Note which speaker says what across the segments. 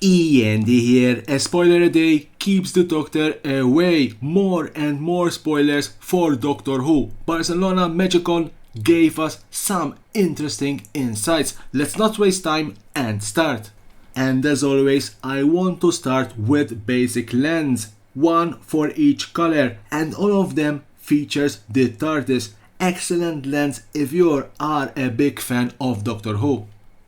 Speaker 1: E.N.D here. A spoiler a day keeps the Doctor away. More and more spoilers for Doctor Who. Barcelona Magicon gave us some interesting insights. Let's not waste time and start. And as always, I want to start with basic lens. One for each color, and all of them features the TARDIS. Excellent lens if you are a big fan of Doctor Who.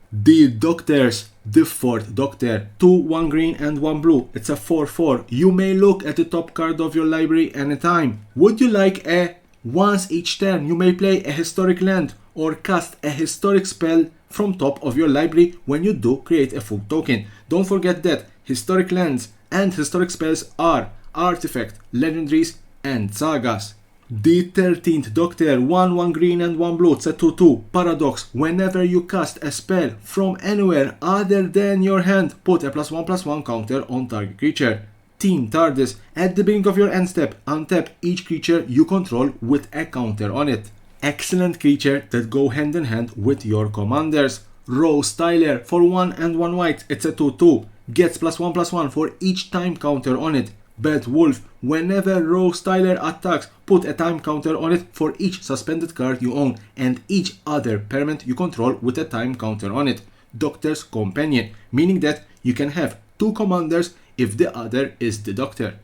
Speaker 1: The Doctors, the 4th Doctor, 2, 1 green and 1 blue. It's a 4-4. You may look at the top card of your library anytime. Would you like a once each turn you may play a historic land or cast a historic spell from top of your library when you do create a full token. Don't forget that historic lands and historic spells are artifact, legendaries and sagas. The 13th Doctor, 1 green and 1 blue, it's a 2-2. Paradox, whenever you cast a spell from anywhere other than your hand, put a +1/+1 counter on target creature. Team TARDIS, at the beginning of your end step, untap each creature you control with a counter on it. Excellent creature that go hand in hand with your commanders. Rose Tyler, for 1 and 1 white, it's a 2-2. Gets +1/+1 for each time counter on it. Bad Wolf, whenever Rose Tyler attacks, put a time counter on it for each suspended card you own and each other permanent you control with a time counter on it. Doctor's Companion, meaning that you can have 2 commanders if the other is the Doctor.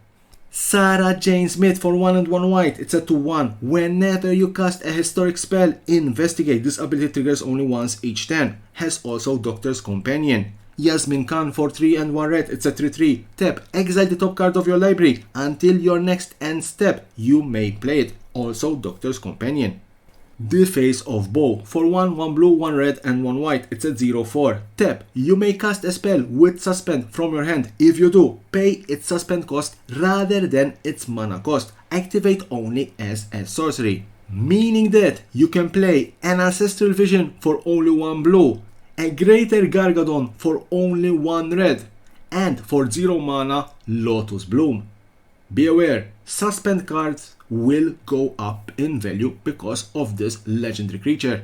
Speaker 1: Sarah Jane Smith, for 1 and 1 white, it's a 2-1. Whenever you cast a historic spell, investigate. This ability triggers only once each turn. Has also Doctor's Companion. Yasmin Khan, for 3 and 1 red, it's a 3-3. Tap, exile the top card of your library. Until your next end step, you may play it. Also Doctor's Companion. The Face of Bow, for 1 blue, 1 red and 1 white, it's a 0-4. Tap, you may cast a spell with suspend from your hand. If you do, pay its suspend cost rather than its mana cost. Activate only as a sorcery. Meaning that you can play an Ancestral Vision for only 1 blue, a Greater Gargadon for only 1 red, and for 0 mana, Lotus Bloom. Be aware, suspend cards will go up in value because of this legendary creature.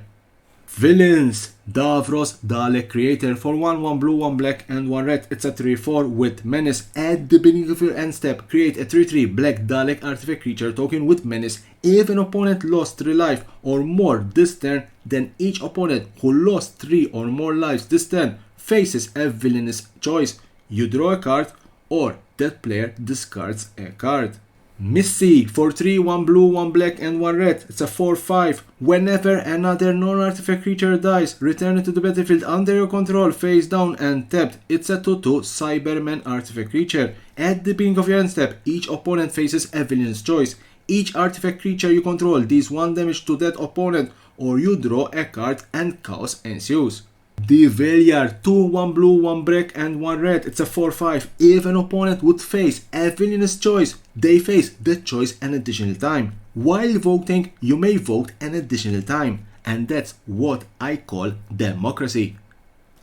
Speaker 1: Villains, Davros Dalek Creator, for 1 blue, 1 black and 1 red, it's a 3-4 with Menace. At the beginning of your end step, create a 3-3 black Dalek artifact creature token with Menace. If an opponent lost 3 life or more this turn, then each opponent who lost 3 or more lives this turn faces a villainous choice. You draw a card or that player discards a card. Missy, for 3, 1 blue, 1 black and 1 red, it's a 4-5. Whenever another non-artifact creature dies, return it to the battlefield under your control, face down and tapped. It's a 2-2 Cyberman artifact creature. At the beginning of your end step, each opponent faces a villain's choice. Each artifact creature you control deals 1 damage to that opponent, or you draw a card and chaos ensues. The Valier, 2, 1 blue, 1 black and 1 red, it's a 4-5. If an opponent would face a villainous choice, they face that choice an additional time. While voting, you may vote an additional time, and that's what I call democracy.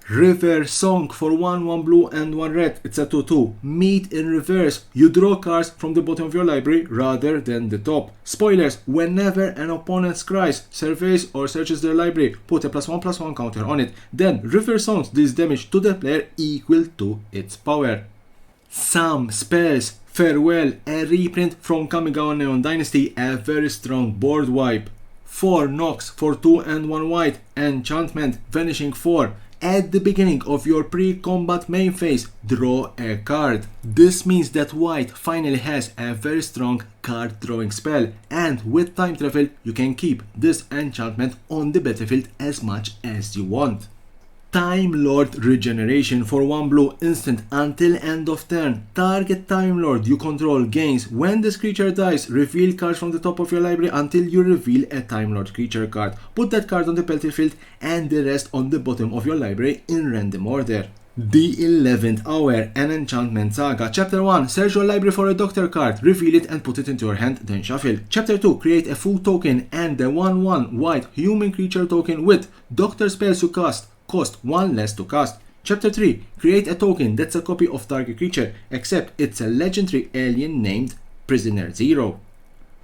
Speaker 1: River Song, for 1 blue and 1 red, it's a 2-2. Meet in reverse, you draw cards from the bottom of your library rather than the top. Spoilers, whenever an opponent scries, surveys or searches their library, put a +1/+1 counter on it. Then River Songs deals damage to the player equal to its power. Some spells, Farewell, a reprint from Kamigawa Neon Dynasty, a very strong board wipe. 4 Nox, for 2 and 1 white, enchantment, vanishing 4. At the beginning of your pre-combat main phase, draw a card. This means that white finally has a very strong card drawing spell, and with time travel you can keep this enchantment on the battlefield as much as you want. Time Lord Regeneration, for 1 blue instant until end of turn. Target Time Lord you control gains. When this creature dies, reveal cards from the top of your library until you reveal a Time Lord creature card. Put that card on the battlefield and the rest on the bottom of your library in random order. The 11th Hour, an enchantment saga. Chapter 1, search your library for a Doctor card, reveal it and put it into your hand, then shuffle. Chapter 2, create a full token and the 1/1 white human creature token with Doctor spells you cast. Cost 1 less to cast. Chapter 3, create a token that's a copy of target creature, except it's a legendary alien named Prisoner Zero.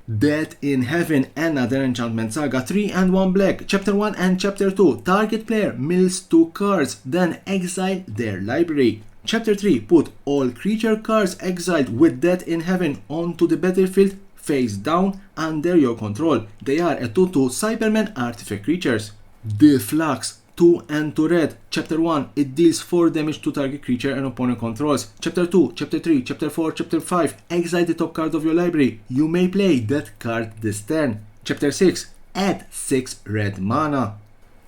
Speaker 1: Death in Heaven, another enchantment saga, 3 and 1 black. Chapter 1 and Chapter 2, target player mills 2 cards, then exile their library. Chapter 3, put all creature cards exiled with Death in Heaven onto the battlefield face down under your control. They are a 2/2 Cybermen artifact creatures. Deflux, 2 and 2 red. Chapter 1, it deals 4 damage to target creature and opponent controls. Chapter 2, Chapter 3, Chapter 4, Chapter 5, exile the top card of your library. You may play that card this turn. Chapter 6, add 6 red mana.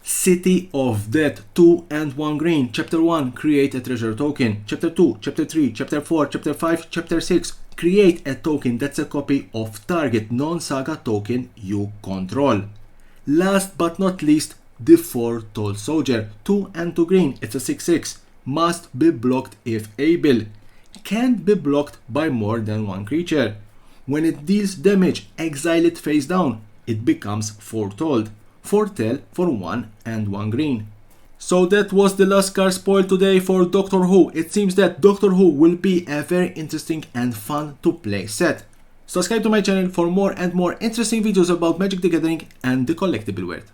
Speaker 1: City of Death, 2 and 1 green. Chapter 1, create a treasure token. Chapter 2, Chapter 3, Chapter 4, Chapter 5, Chapter 6, create a token that's a copy of target non-saga token you control. Last but not least, the 4 Tall Soldier, 2 and 2 green. It's a 6/6. Must be blocked if able. Can't be blocked by more than 1 creature. When it deals damage, exile it face down. It becomes foretold. Foretell for 1 and 1 green. So that was the last card spoil today for Doctor Who. It seems that Doctor Who will be a very interesting and fun to play set. Subscribe to my channel for more and more interesting videos about Magic the Gathering and the collectible world.